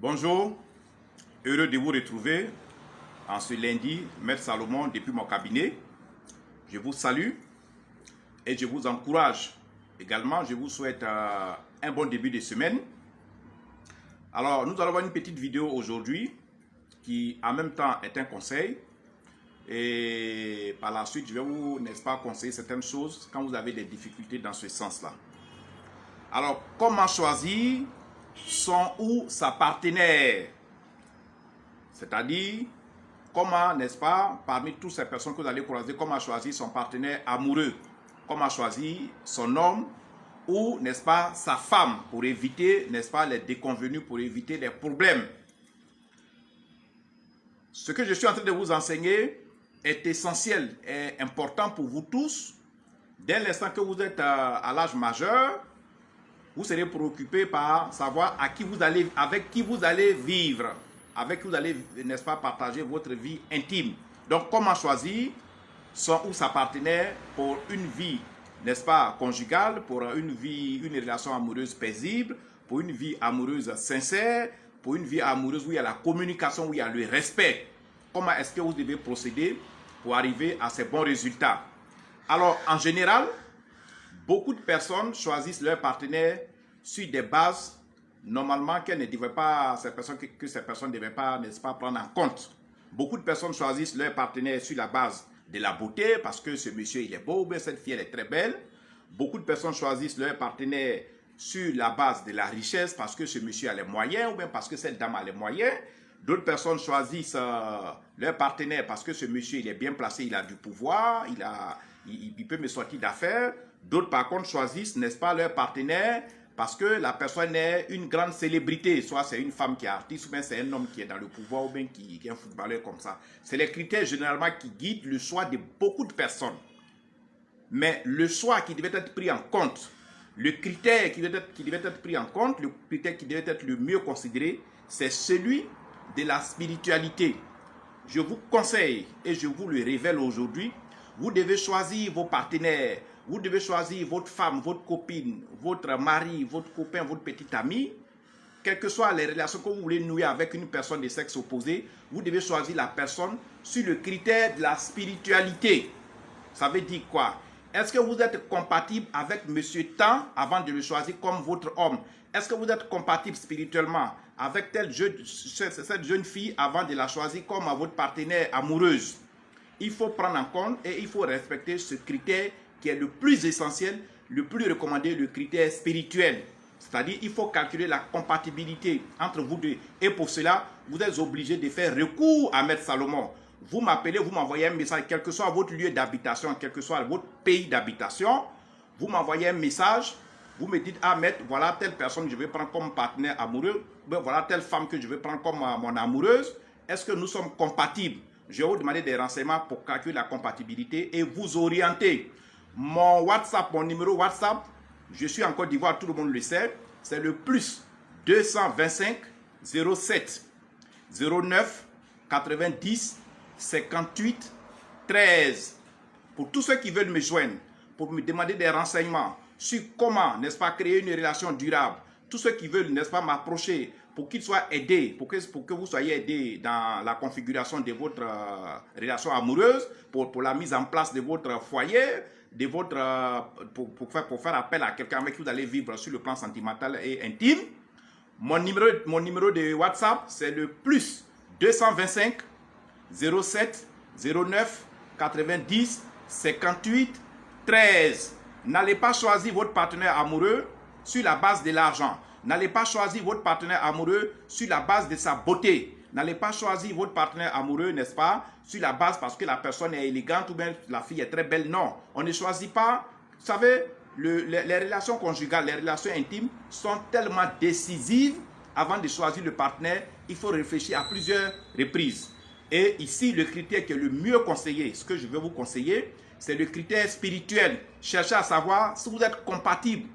Bonjour, heureux de vous retrouver en ce lundi, Maître Salomon depuis mon cabinet. Je vous salue et je vous encourage. Également, je vous souhaite un bon début de semaine. Alors, nous allons avoir une petite vidéo aujourd'hui qui en même temps est un conseil. Et par la suite, je vais vous, n'est-ce pas, conseiller certaines choses quand vous avez des difficultés dans ce sens-là. Alors, comment choisir son ou sa partenaire? C'est-à-dire, comment, n'est-ce pas, parmi toutes ces personnes que vous allez croiser, comment choisir son partenaire amoureux? Comment choisir son homme ou, n'est-ce pas, sa femme pour éviter, n'est-ce pas, les déconvenus, pour éviter les problèmes? Ce que je suis en train de vous enseigner est essentiel, est important pour vous tous. Dès l'instant que vous êtes à l'âge majeur, vous serez préoccupé par savoir avec qui vous allez vivre, avec qui vous allez, n'est-ce pas, partager votre vie intime. Donc, comment choisir son ou sa partenaire pour une vie, n'est-ce pas, conjugale, pour une relation amoureuse paisible, pour une vie amoureuse sincère, pour une vie amoureuse où il y a la communication, où il y a le respect. Comment est-ce que vous devez procéder pour arriver à ces bons résultats? Alors, en général, beaucoup de personnes choisissent leur partenaire sur des bases, normalement, que ces personnes ne devaient pas, n'est-ce pas, prendre en compte. Beaucoup de personnes choisissent leur partenaire sur la base de la beauté, parce que ce monsieur, il est beau, ou bien cette fille, elle est très belle. Beaucoup de personnes choisissent leur partenaire sur la base de la richesse, parce que ce monsieur a les moyens, ou bien parce que cette dame a les moyens. D'autres personnes choisissent leur partenaire parce que ce monsieur, il est bien placé, il a du pouvoir, il peut me sortir d'affaires. D'autres, par contre, choisissent, n'est-ce pas, leur partenaire parce que la personne est une grande célébrité. Soit c'est une femme qui est artiste, ou bien c'est un homme qui est dans le pouvoir, ou bien qui est un footballeur comme ça. C'est les critères généralement qui guident le choix de beaucoup de personnes. Mais le choix qui devait être pris en compte, le critère qui devait être pris en compte, le critère qui devait être le mieux considéré, c'est celui de la spiritualité. Je vous conseille et je vous le révèle aujourd'hui, vous devez choisir vos partenaires, vous devez choisir votre femme, votre copine, votre mari, votre copain, votre petit ami. Quelles que soient les relations que vous voulez nouer avec une personne de sexe opposé, vous devez choisir la personne sur le critère de la spiritualité. Ça veut dire quoi? Est-ce que vous êtes compatible avec monsieur Tan avant de le choisir comme votre homme? Est-ce que vous êtes compatible spirituellement avec cette jeune fille avant de la choisir comme votre partenaire amoureuse? Il faut prendre en compte et il faut respecter ce critère qui est le plus essentiel, le plus recommandé, le critère spirituel. C'est-à-dire il faut calculer la compatibilité entre vous deux. Et pour cela, vous êtes obligé de faire recours à Maître Salomon. Vous m'appelez, vous m'envoyez un message, quel que soit votre lieu d'habitation, quel que soit votre pays d'habitation, vous m'envoyez un message, vous me dites, ah Maître, voilà telle personne que je vais prendre comme partenaire amoureux, voilà telle femme que je vais prendre comme mon amoureuse, est-ce que nous sommes compatibles? Je vais vous demander des renseignements pour calculer la compatibilité et vous orienter. Mon WhatsApp, mon numéro WhatsApp, je suis en Côte d'Ivoire, tout le monde le sait, c'est le plus 225 07 09 90 58 13. Pour tous ceux qui veulent me joindre, pour me demander des renseignements sur comment, n'est-ce pas, créer une relation durable, tous ceux qui veulent, n'est-ce pas, m'approcher pour qu'ils soient aidés, pour que vous soyez aidés dans la configuration de votre relation amoureuse, pour la mise en place de votre foyer, pour faire appel à quelqu'un avec qui vous allez vivre sur le plan sentimental et intime. Mon numéro de WhatsApp, c'est le plus 225 07 09 90 58 13. N'allez pas choisir votre partenaire amoureux sur la base de l'argent. N'allez pas choisir votre partenaire amoureux sur la base de sa beauté. N'allez pas choisir votre partenaire amoureux, n'est-ce pas, sur la base parce que la personne est élégante ou bien la fille est très belle. Non, on ne choisit pas. Vous savez, les relations conjugales, les relations intimes sont tellement décisives. Avant de choisir le partenaire, il faut réfléchir à plusieurs reprises. Et ici, le critère qui est le mieux conseillé, ce que je vais vous conseiller, c'est le critère spirituel. Cherchez à savoir si vous êtes compatible.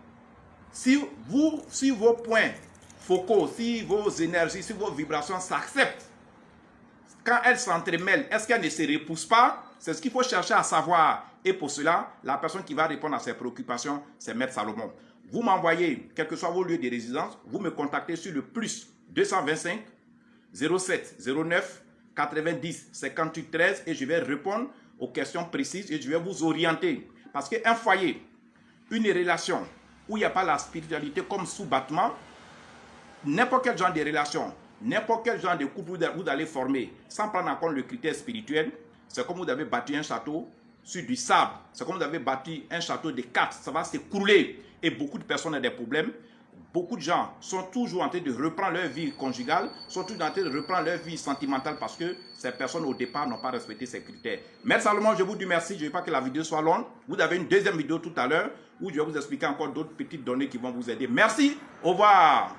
Si vos points focaux, si vos énergies, si vos vibrations s'acceptent, quand elles s'entremêlent, est-ce qu'elles ne se repoussent pas? C'est ce qu'il faut chercher à savoir. Et pour cela, la personne qui va répondre à ces préoccupations, c'est Maître Salomon. Vous m'envoyez, quel que soit vos lieux de résidence, vous me contactez sur le plus 225 07 09 90 58 13 et je vais répondre aux questions précises et je vais vous orienter. Parce qu'un foyer, une relation où il n'y a pas la spiritualité comme sous-battement, n'importe quel genre de relation, n'importe quel genre de couple vous allez former sans prendre en compte le critère spirituel, c'est comme vous avez bâti un château sur du sable. C'est comme vous avez bâti un château de cartes. Ça va s'écrouler. Et beaucoup de personnes ont des problèmes. Beaucoup de gens sont toujours en train de reprendre leur vie conjugale, sont toujours en train de reprendre leur vie sentimentale parce que ces personnes au départ n'ont pas respecté ces critères. Maître Salomon, je vous dis merci. Je ne veux pas que la vidéo soit longue. Vous avez une deuxième vidéo tout à l'heure où je vais vous expliquer encore d'autres petites données qui vont vous aider. Merci. Au revoir.